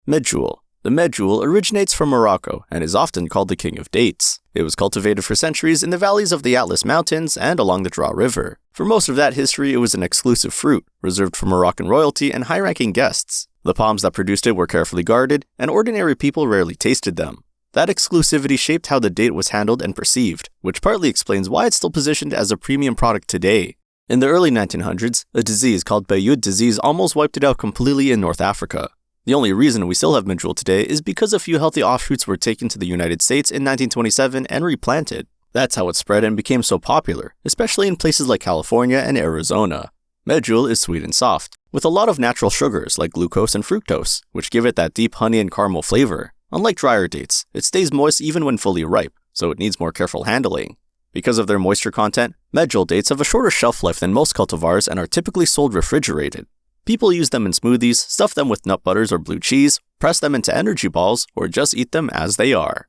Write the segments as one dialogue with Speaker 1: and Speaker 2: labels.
Speaker 1: Medjool. The medjool originates from Morocco and is often called the king of dates. It was cultivated for centuries in the valleys of the Atlas Mountains and along the Draa River. For most of that history, it was an exclusive fruit, reserved for Moroccan royalty and high-ranking guests. The palms that produced it were carefully guarded, and ordinary people rarely tasted them. That exclusivity shaped how the date was handled and perceived, which partly explains why it's still positioned as a premium product today. In the early 1900s, a disease called Bayud disease almost wiped it out completely in North Africa. The only reason we still have medjool today is because a few healthy offshoots were taken to the United States in 1927 and replanted. That's how it spread and became so popular, especially in places like California and Arizona. Medjool is sweet and soft, with a lot of natural sugars like glucose and fructose, which give it that deep honey and caramel flavor. Unlike drier dates, it stays moist even when fully ripe, so it needs more careful handling. Because of their moisture content, medjool dates have a shorter shelf life than most cultivars and are typically sold refrigerated. People use them in smoothies, stuff them with nut butters or blue cheese, press them into energy balls, or just eat them as they are.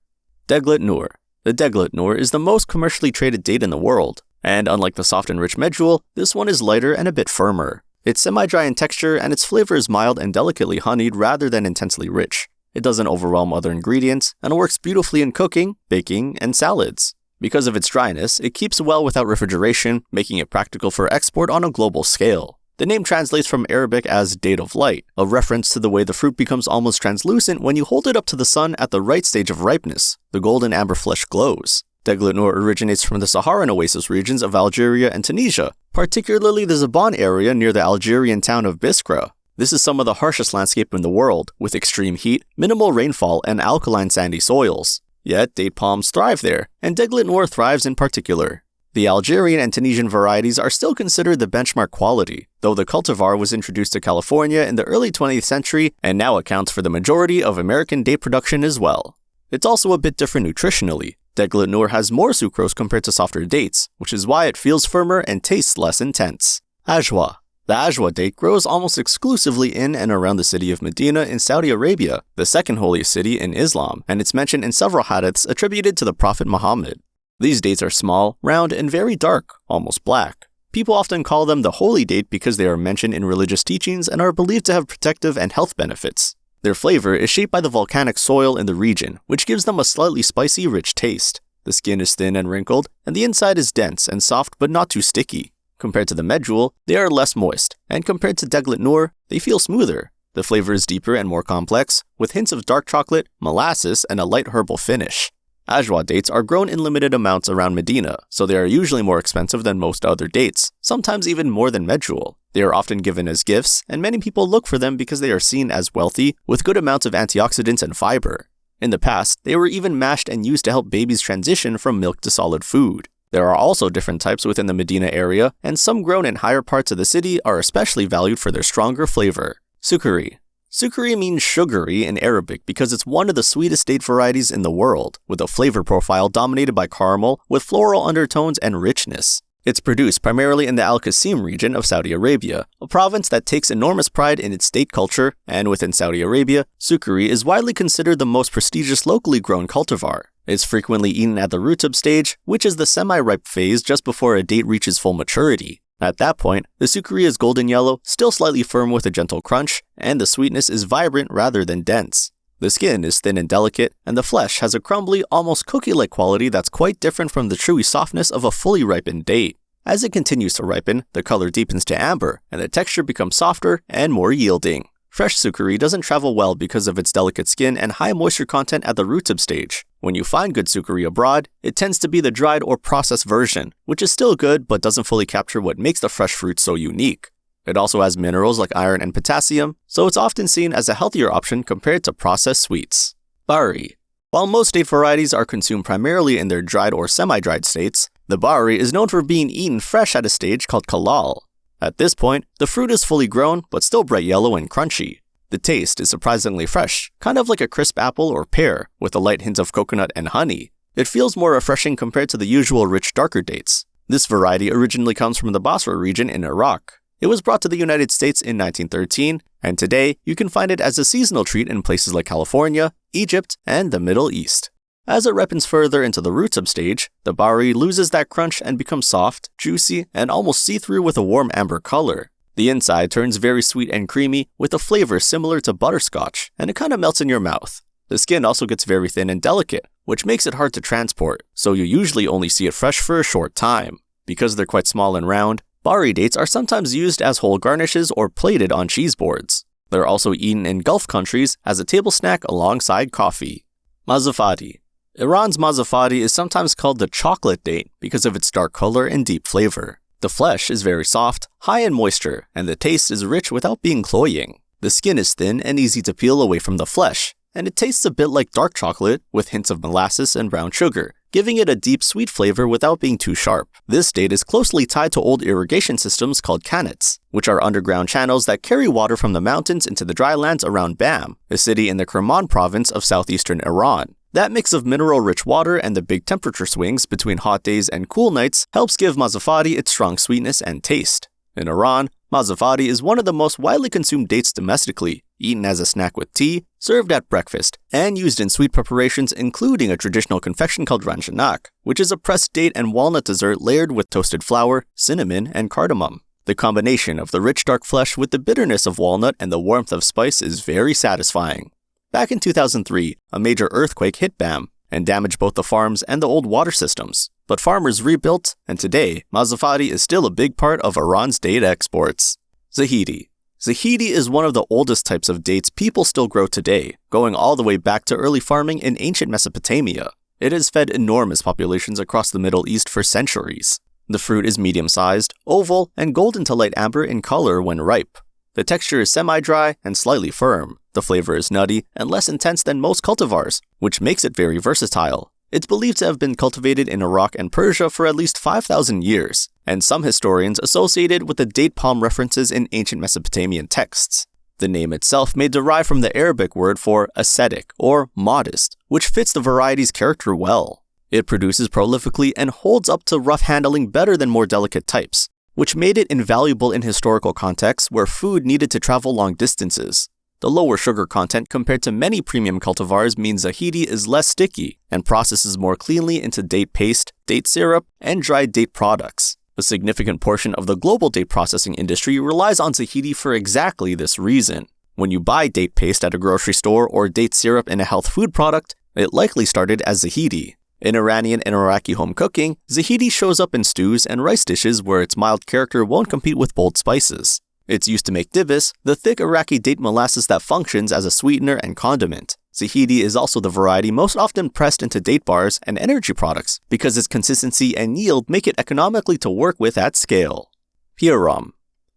Speaker 1: Deglet Noor. The Deglet Noor is the most commercially traded date in the world, and unlike the soft and rich medjool, this one is lighter and a bit firmer. It's semi-dry in texture and its flavor is mild and delicately honeyed rather than intensely rich. It doesn't overwhelm other ingredients, and works beautifully in cooking, baking, and salads. Because of its dryness, it keeps well without refrigeration, making it practical for export on a global scale. The name translates from Arabic as date of light, a reference to the way the fruit becomes almost translucent when you hold it up to the sun at the right stage of ripeness. The golden amber flesh glows. Deglet Noor originates from the Saharan oasis regions of Algeria and Tunisia, particularly the Zaban area near the Algerian town of Biskra. This is some of the harshest landscape in the world, with extreme heat, minimal rainfall, and alkaline sandy soils. Yet, date palms thrive there, and Deglet Noor thrives in particular. The Algerian and Tunisian varieties are still considered the benchmark quality, though the cultivar was introduced to California in the early 20th century and now accounts for the majority of American date production as well. It's also a bit different nutritionally. Deglet Noor has more sucrose compared to softer dates, which is why it feels firmer and tastes less intense. Ajwa. The Ajwa date grows almost exclusively in and around the city of Medina in Saudi Arabia, the second holiest city in Islam, and it's mentioned in several hadiths attributed to the Prophet Muhammad. These dates are small, round, and very dark, almost black. People often call them the holy date because they are mentioned in religious teachings and are believed to have protective and health benefits. Their flavor is shaped by the volcanic soil in the region, which gives them a slightly spicy, rich taste. The skin is thin and wrinkled, and the inside is dense and soft but not too sticky. Compared to the medjool, they are less moist, and compared to Deglet Noor, they feel smoother. The flavor is deeper and more complex, with hints of dark chocolate, molasses, and a light herbal finish. Ajwa dates are grown in limited amounts around Medina, so they are usually more expensive than most other dates, sometimes even more than medjool. They are often given as gifts, and many people look for them because they are seen as wealthy, with good amounts of antioxidants and fiber. In the past, they were even mashed and used to help babies transition from milk to solid food. There are also different types within the Medina area, and some grown in higher parts of the city are especially valued for their stronger flavor. Sukkari. Sukkari means sugary in Arabic because it's one of the sweetest date varieties in the world, with a flavor profile dominated by caramel with floral undertones and richness. It's produced primarily in the Al-Qasim region of Saudi Arabia, a province that takes enormous pride in its date culture, and within Saudi Arabia, Sukkari is widely considered the most prestigious locally grown cultivar. It's frequently eaten at the rutub stage, which is the semi-ripe phase just before a date reaches full maturity. At that point, the Sukkari is golden yellow, still slightly firm with a gentle crunch, and the sweetness is vibrant rather than dense. The skin is thin and delicate, and the flesh has a crumbly, almost cookie-like quality that's quite different from the chewy softness of a fully ripened date. As it continues to ripen, the color deepens to amber, and the texture becomes softer and more yielding. Fresh Sukkari doesn't travel well because of its delicate skin and high moisture content at the rutub stage. When you find good Sukkari abroad, it tends to be the dried or processed version, which is still good but doesn't fully capture what makes the fresh fruit so unique. It also has minerals like iron and potassium, so it's often seen as a healthier option compared to processed sweets. Barhi. While most date varieties are consumed primarily in their dried or semi-dried states, the Barhi is known for being eaten fresh at a stage called Khalas. At this point, the fruit is fully grown but still bright yellow and crunchy. The taste is surprisingly fresh, kind of like a crisp apple or pear, with a light hint of coconut and honey. It feels more refreshing compared to the usual rich darker dates. This variety originally comes from the Basra region in Iraq. It was brought to the United States in 1913, and today you can find it as a seasonal treat in places like California, Egypt, and the Middle East. As it ripens further into the rutub stage, the Barhi loses that crunch and becomes soft, juicy, and almost see-through with a warm amber color. The inside turns very sweet and creamy with a flavor similar to butterscotch, and it kind of melts in your mouth. The skin also gets very thin and delicate, which makes it hard to transport, so you usually only see it fresh for a short time. Because they're quite small and round, Barhi dates are sometimes used as whole garnishes or plated on cheese boards. They're also eaten in Gulf countries as a table snack alongside coffee. Mazafati. Iran's Mazafati is sometimes called the chocolate date because of its dark color and deep flavor. The flesh is very soft, high in moisture, and the taste is rich without being cloying. The skin is thin and easy to peel away from the flesh, and it tastes a bit like dark chocolate with hints of molasses and brown sugar, giving it a deep sweet flavor without being too sharp. This date is closely tied to old irrigation systems called kanets, which are underground channels that carry water from the mountains into the dry lands around Bam, a city in the Kerman province of southeastern Iran. That mix of mineral-rich water and the big temperature swings between hot days and cool nights helps give Mazafati its strong sweetness and taste. In Iran, Mazafati is one of the most widely consumed dates domestically, eaten as a snack with tea, served at breakfast, and used in sweet preparations including a traditional confection called ranjanak, which is a pressed date and walnut dessert layered with toasted flour, cinnamon, and cardamom. The combination of the rich dark flesh with the bitterness of walnut and the warmth of spice is very satisfying. Back in 2003, a major earthquake hit Bam and damaged both the farms and the old water systems. But farmers rebuilt, and today, Mazafati is still a big part of Iran's date exports. Zahidi. Zahidi is one of the oldest types of dates people still grow today, going all the way back to early farming in ancient Mesopotamia. It has fed enormous populations across the Middle East for centuries. The fruit is medium-sized, oval, and golden to light amber in color when ripe. The texture is semi-dry and slightly firm. The flavor is nutty and less intense than most cultivars, which makes it very versatile. It's believed to have been cultivated in Iraq and Persia for at least 5,000 years, and some historians associate it with the date palm references in ancient Mesopotamian texts. The name itself may derive from the Arabic word for ascetic or modest, which fits the variety's character well. It produces prolifically and holds up to rough handling better than more delicate types, which made it invaluable in historical contexts where food needed to travel long distances. The lower sugar content compared to many premium cultivars means Zahidi is less sticky and processes more cleanly into date paste, date syrup, and dried date products. A significant portion of the global date processing industry relies on Zahidi for exactly this reason. When you buy date paste at a grocery store or date syrup in a health food product, it likely started as Zahidi. In Iranian and Iraqi home cooking, Zahidi shows up in stews and rice dishes where its mild character won't compete with bold spices. It's used to make dibis, the thick Iraqi date molasses that functions as a sweetener and condiment. Zahidi is also the variety most often pressed into date bars and energy products because its consistency and yield make it economically to work with at scale. Piarom.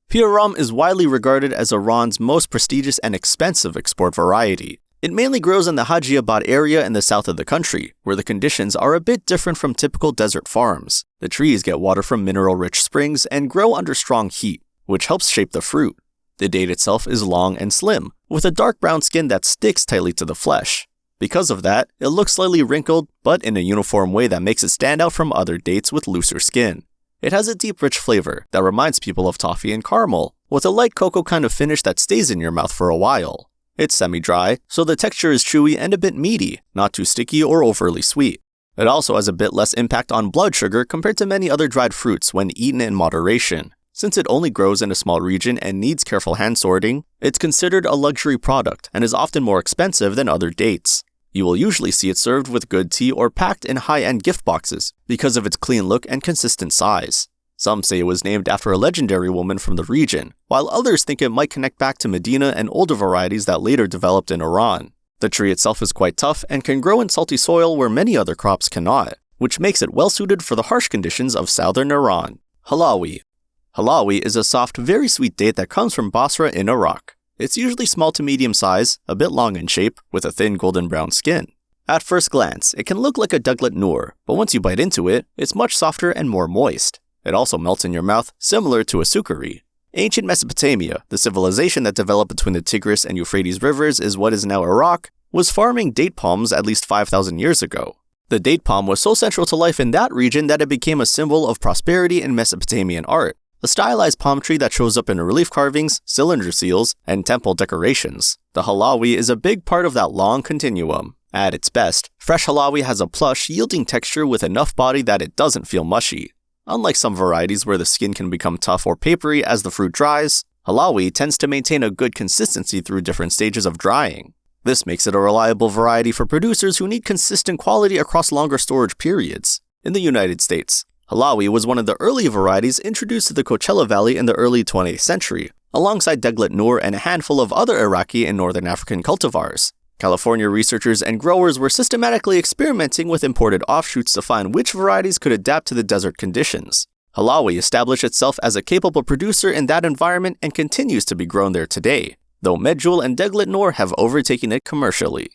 Speaker 1: Piarom is widely regarded as Iran's most prestigious and expensive export variety. It mainly grows in the Hajiabad area in the south of the country, where the conditions are a bit different from typical desert farms. The trees get water from mineral-rich springs and grow under strong heat, which helps shape the fruit. The date itself is long and slim, with a dark brown skin that sticks tightly to the flesh. Because of that, it looks slightly wrinkled, but in a uniform way that makes it stand out from other dates with looser skin. It has a deep, rich flavor that reminds people of toffee and caramel, with a light cocoa kind of finish that stays in your mouth for a while. It's semi-dry, so the texture is chewy and a bit meaty, not too sticky or overly sweet. It also has a bit less impact on blood sugar compared to many other dried fruits when eaten in moderation. Since it only grows in a small region and needs careful hand sorting, it's considered a luxury product and is often more expensive than other dates. You will usually see it served with good tea or packed in high-end gift boxes because of its clean look and consistent size. Some say it was named after a legendary woman from the region, while others think it might connect back to Medina and older varieties that later developed in Iran. The tree itself is quite tough and can grow in salty soil where many other crops cannot, which makes it well suited for the harsh conditions of southern Iran. Halawi. Halawi is a soft, very sweet date that comes from Basra in Iraq. It's usually small to medium size, a bit long in shape, with a thin golden brown skin. At first glance, it can look like a Deglet Noor, but once you bite into it, it's much softer and more moist. It also melts in your mouth, similar to a Sukkari. Ancient Mesopotamia, the civilization that developed between the Tigris and Euphrates rivers is what is now Iraq, was farming date palms at least 5,000 years ago. The date palm was so central to life in that region that it became a symbol of prosperity in Mesopotamian art, a stylized palm tree that shows up in relief carvings, cylinder seals, and temple decorations. The Halawi is a big part of that long continuum. At its best, fresh Halawi has a plush, yielding texture with enough body that it doesn't feel mushy. Unlike some varieties where the skin can become tough or papery as the fruit dries, Halawi tends to maintain a good consistency through different stages of drying. This makes it a reliable variety for producers who need consistent quality across longer storage periods. In the United States, Halawi was one of the early varieties introduced to the Coachella Valley in the early 20th century, alongside Deglet Noor and a handful of other Iraqi and Northern African cultivars. California researchers and growers were systematically experimenting with imported offshoots to find which varieties could adapt to the desert conditions. Halawi established itself as a capable producer in that environment and continues to be grown there today, though Medjool and Deglet Noor have overtaken it commercially.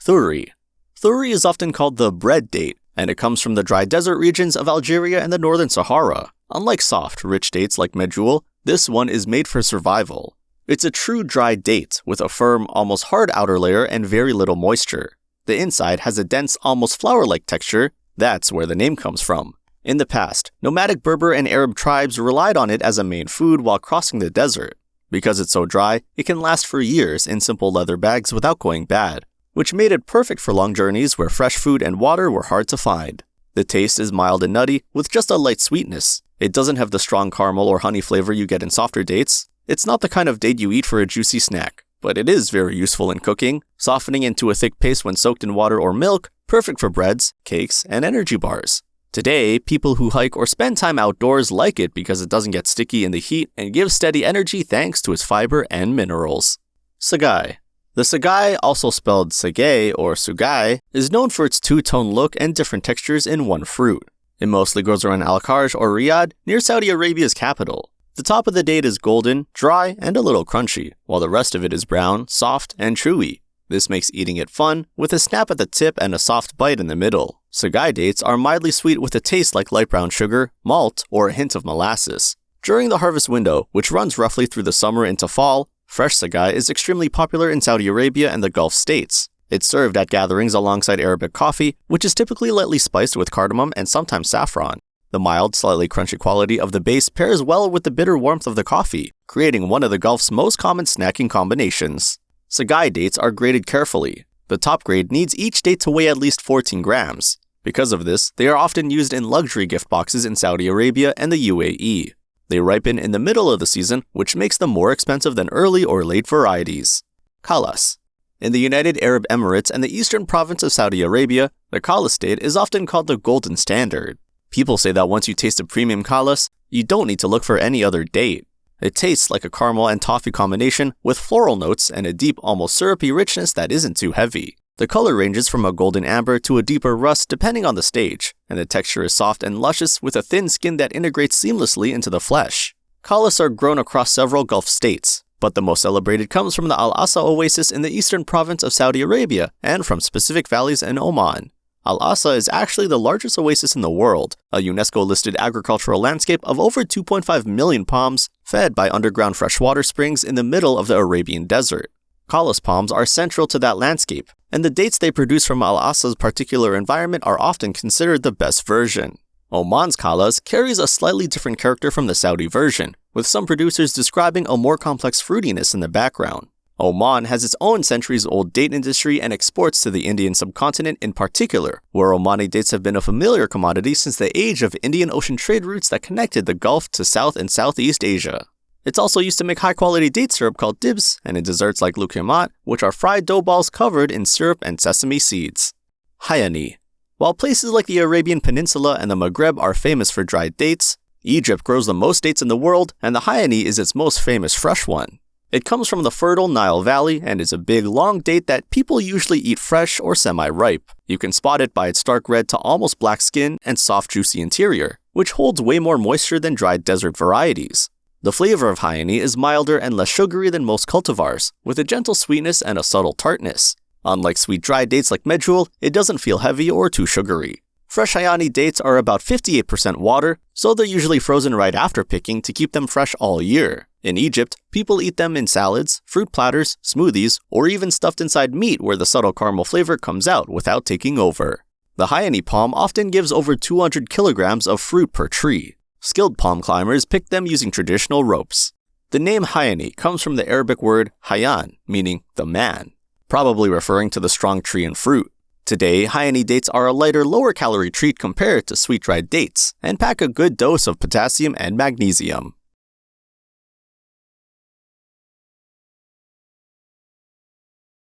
Speaker 1: Thuri. Thuri is often called the bread date, and it comes from the dry desert regions of Algeria and the northern Sahara. Unlike soft, rich dates like Medjool, this one is made for survival. It's a true dry date with a firm, almost hard outer layer and very little moisture. The inside has a dense, almost flour-like texture. That's where the name comes from. In the past, nomadic Berber and Arab tribes relied on it as a main food while crossing the desert. Because it's so dry, it can last for years in simple leather bags without going bad, which made it perfect for long journeys where fresh food and water were hard to find. The taste is mild and nutty, with just a light sweetness. It doesn't have the strong caramel or honey flavor you get in softer dates. It's not the kind of date you eat for a juicy snack, but it is very useful in cooking, softening into a thick paste when soaked in water or milk, perfect for breads, cakes, and energy bars. Today, people who hike or spend time outdoors like it because it doesn't get sticky in the heat and gives steady energy thanks to its fiber and minerals. Sagai. The Sagai, also spelled Sagai or Sugai, is known for its two-tone look and different textures in one fruit. It mostly grows around Al-Kharj or Riyadh, near Saudi Arabia's capital. The top of the date is golden, dry, and a little crunchy, while the rest of it is brown, soft, and chewy. This makes eating it fun, with a snap at the tip and a soft bite in the middle. Sagai dates are mildly sweet with a taste like light brown sugar, malt, or a hint of molasses. During the harvest window, which runs roughly through the summer into fall, fresh Sagai is extremely popular in Saudi Arabia and the Gulf states. It's served at gatherings alongside Arabic coffee, which is typically lightly spiced with cardamom and sometimes saffron. The mild, slightly crunchy quality of the base pairs well with the bitter warmth of the coffee, creating one of the Gulf's most common snacking combinations. Sagai dates are graded carefully. The top grade needs each date to weigh at least 14 grams. Because of this, they are often used in luxury gift boxes in Saudi Arabia and the UAE. They ripen in the middle of the season, which makes them more expensive than early or late varieties. Khalas. In the United Arab Emirates and the eastern province of Saudi Arabia, the Khalas date is often called the golden standard. People say that once you taste a premium Khalas, you don't need to look for any other date. It tastes like a caramel and toffee combination with floral notes and a deep, almost syrupy richness that isn't too heavy. The color ranges from a golden amber to a deeper rust depending on the stage, and the texture is soft and luscious with a thin skin that integrates seamlessly into the flesh. Khalas are grown across several Gulf states, but the most celebrated comes from the Al-Asa oasis in the eastern province of Saudi Arabia and from specific valleys in Oman. Al-Asa is actually the largest oasis in the world, a UNESCO-listed agricultural landscape of over 2.5 million palms, fed by underground freshwater springs in the middle of the Arabian desert. Khalas palms are central to that landscape, and the dates they produce from Al-Asa's particular environment are often considered the best version. Oman's Khalas carries a slightly different character from the Saudi version, with some producers describing a more complex fruitiness in the background. Oman has its own centuries-old date industry and exports to the Indian subcontinent in particular, where Omani dates have been a familiar commodity since the age of Indian Ocean trade routes that connected the Gulf to South and Southeast Asia. It's also used to make high-quality date syrup called dibs, and in desserts like lukemat, which are fried dough balls covered in syrup and sesame seeds. Hayani. While places like the Arabian Peninsula and the Maghreb are famous for dried dates, Egypt grows the most dates in the world, and the Hayani is its most famous fresh one. It comes from the fertile Nile Valley and is a big, long date that people usually eat fresh or semi-ripe. You can spot it by its dark red to almost black skin and soft, juicy interior, which holds way more moisture than dried desert varieties. The flavor of Hayani is milder and less sugary than most cultivars, with a gentle sweetness and a subtle tartness. Unlike sweet dried dates like Medjool, it doesn't feel heavy or too sugary. Fresh Hayani dates are about 58% water, so they're usually frozen right after picking to keep them fresh all year. In Egypt, people eat them in salads, fruit platters, smoothies, or even stuffed inside meat where the subtle caramel flavor comes out without taking over. The Hayani palm often gives over 200 kilograms of fruit per tree. Skilled palm climbers pick them using traditional ropes. The name Hayani comes from the Arabic word hayan, meaning the man, probably referring to the strong tree and fruit. Today, Hayani dates are a lighter, lower-calorie treat compared to sweet dried dates, and pack a good dose of potassium and magnesium.